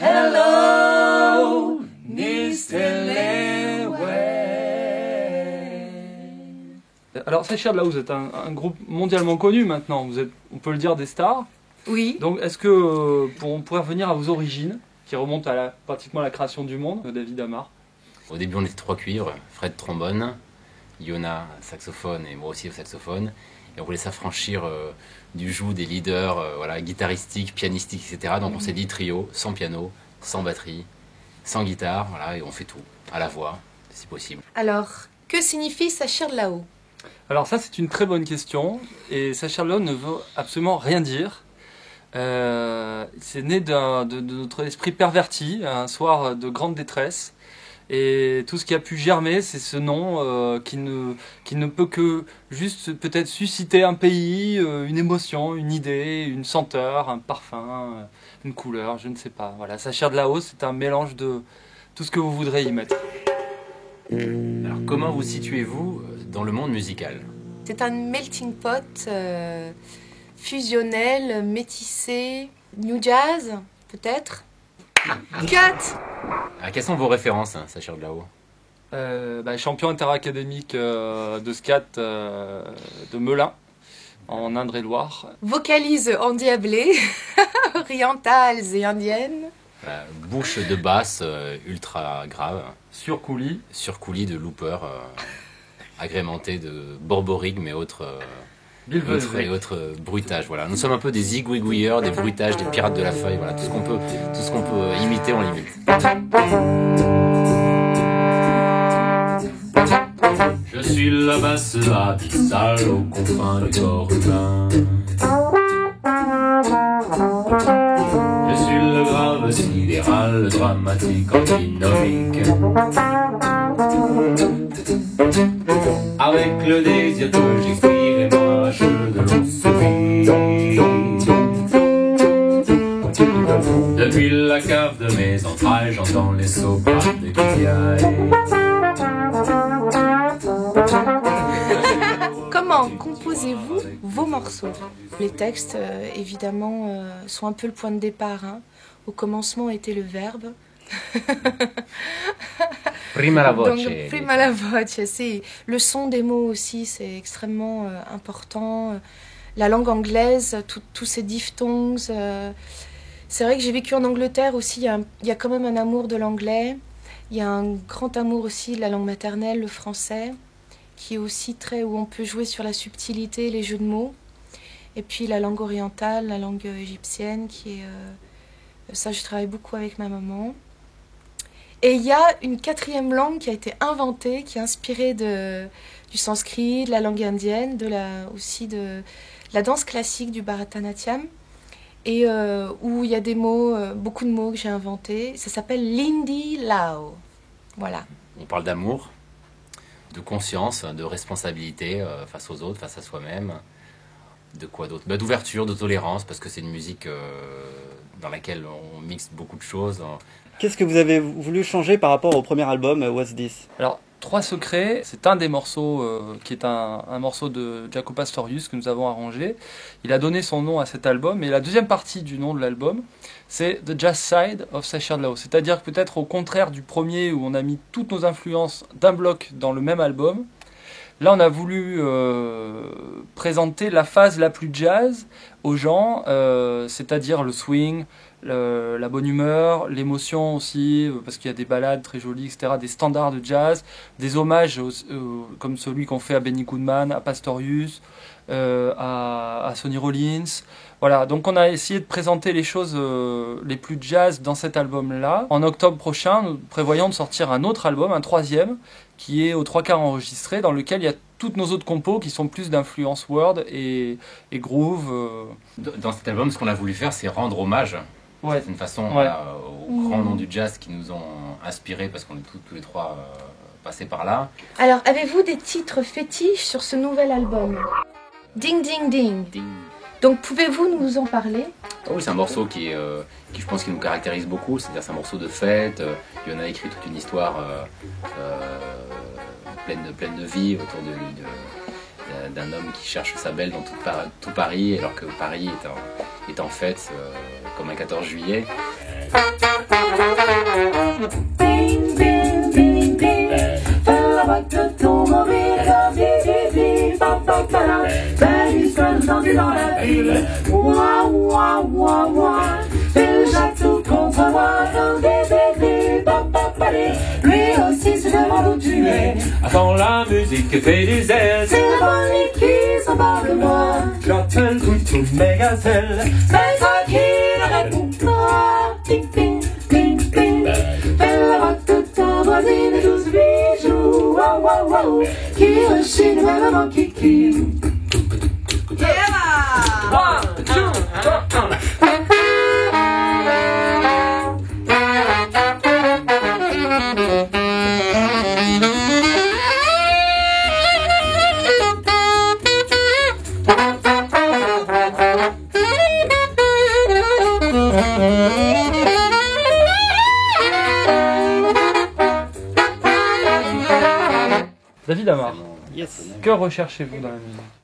Hello, Mr. Leeway. Alors, Sacha Blau, vous êtes un groupe mondialement connu maintenant. Vous êtes, on peut le dire, des stars. Oui. Donc, est-ce que on pourrait revenir à vos origines, qui remontent à pratiquement à la création du monde, de David Amar? Au début, on était 3 cuivres, Fred trombone, Yona saxophone et moi aussi au saxophone. Et on voulait s'affranchir du joug des leaders voilà, guitaristiques, pianistiques, etc. Donc on s'est dit trio, sans piano, sans batterie, sans guitare, voilà, et on fait tout, à la voix, si possible. Alors, que signifie Sacha Blau? Alors ça, c'est une très bonne question. Et Sacha Blau ne veut absolument rien dire. C'est né de notre esprit perverti, un soir de grande détresse. Et tout ce qui a pu germer, c'est ce nom qui ne peut que juste peut-être susciter un pays, une émotion, une idée, une senteur, un parfum, une couleur, je ne sais pas. Voilà, Sacha Blau, c'est un mélange de tout ce que vous voudrez y mettre. Alors comment vous situez-vous dans le monde musical? C'est un melting pot fusionnel, métissé, new jazz, peut-être. Cut. Quelles sont vos références, Sacha Blau? Champion interacadémique de scat de Melun, en Indre-et-Loire. Vocalise endiablée, orientales et indiennes. Bouche de basse ultra grave. Sur coulis. Sur coulis de looper, agrémenté de borborigmes et autres bruitages. Voilà. Nous sommes un peu des zigouigouilleurs, des bruitages, des pirates de la feuille. Voilà. Tout ce qu'on peut imiter, on l'imite. Je suis la masse abyssale aux confins du corps humain. Je suis le grave sidéral, le dramatique antinomique. Avec le désir que j'expire et ma cheveux de l'eau depuis la cave de mes entrailles, j'entends les sopranes de Guillaï. Comment composez-vous vos morceaux? Les textes, évidemment, sont un peu le point de départ. Hein. Au commencement était le verbe. Prima la voce. Donc, prima la voce, si. Le son des mots aussi, c'est extrêmement important. La langue anglaise, tous ces diphtongues. C'est vrai que j'ai vécu en Angleterre aussi, il y a quand même un amour de l'anglais. Il y a un grand amour aussi de la langue maternelle, le français, qui est aussi où on peut jouer sur la subtilité, les jeux de mots. Et puis la langue orientale, la langue égyptienne, qui est... ça, je travaille beaucoup avec ma maman. Et il y a une 4e langue qui a été inventée, qui est inspirée du sanskrit, de la langue indienne, aussi de la danse classique, du Bharatanatyam. Et où il y a des mots, beaucoup de mots que j'ai inventés. Ça s'appelle l'Indi Lao. Voilà. On parle d'amour, de conscience, de responsabilité face aux autres, face à soi-même. De quoi d'autre? D'ouverture, de tolérance, parce que c'est une musique dans laquelle on mixe beaucoup de choses. Qu'est-ce que vous avez voulu changer par rapport au premier album, What's This? Alors, Trois secrets, c'est un des morceaux qui est un morceau de Jaco Pastorius que nous avons arrangé. Il a donné son nom à cet album, et la deuxième partie du nom de l'album, c'est The Jazz Side of Sacha Blau. C'est-à-dire que peut-être au contraire du premier où on a mis toutes nos influences d'un bloc dans le même album, là on a voulu présenter la phase la plus jazz aux gens, c'est-à-dire le swing, la bonne humeur, l'émotion aussi, parce qu'il y a des ballades très jolies, etc., des standards de jazz, des hommages comme celui qu'on fait à Benny Goodman, à Pastorius, à Sonny Rollins. Voilà, donc on a essayé de présenter les choses les plus jazz dans cet album-là. En octobre prochain, nous prévoyons de sortir un autre album, un troisième, qui est aux 3/4 enregistré, dans lequel il y a toutes nos autres compos qui sont plus d'influence world et groove. Dans cet album, ce qu'on a voulu faire, c'est rendre hommage. Ouais. C'est une façon Ouais. voilà, aux grands noms du jazz qui nous ont inspirés, parce qu'on est tous les trois passés par là. Alors, avez-vous des titres fétiches sur ce nouvel album? Ding, ding, ding. Ding. Donc, pouvez-vous nous en parler? Oh oui, c'est un morceau qui je pense, qui nous caractérise beaucoup. C'est-à-dire, c'est un morceau de fête. Il y en a écrit toute une histoire pleine de vie autour d'un homme qui cherche sa belle dans tout Paris, alors que Paris est en fête comme un 14 juillet. Bing, bing, bing, bing. Fais la boîte de ton mobile. Vivi, papa, papa. Belle histoire tendue dans la ville. Ouah, ouah, ouah, ouah. Fais le château contre moi. Vivi, papa, papa. Lui aussi se demande où tu es. Attends la musique fait des ailes. C'est la bonne qui s'empare de moi. J'appelle toutes mes gazelles. C'est toi qui ne réponds pas. Ping, ping, ping, ping. Fais la boîte de ta voisine et 12 bijoux. Wow, wow, wow. Qui rechine même en kiki. David Amar, Yes. que recherchez-vous dans la musique?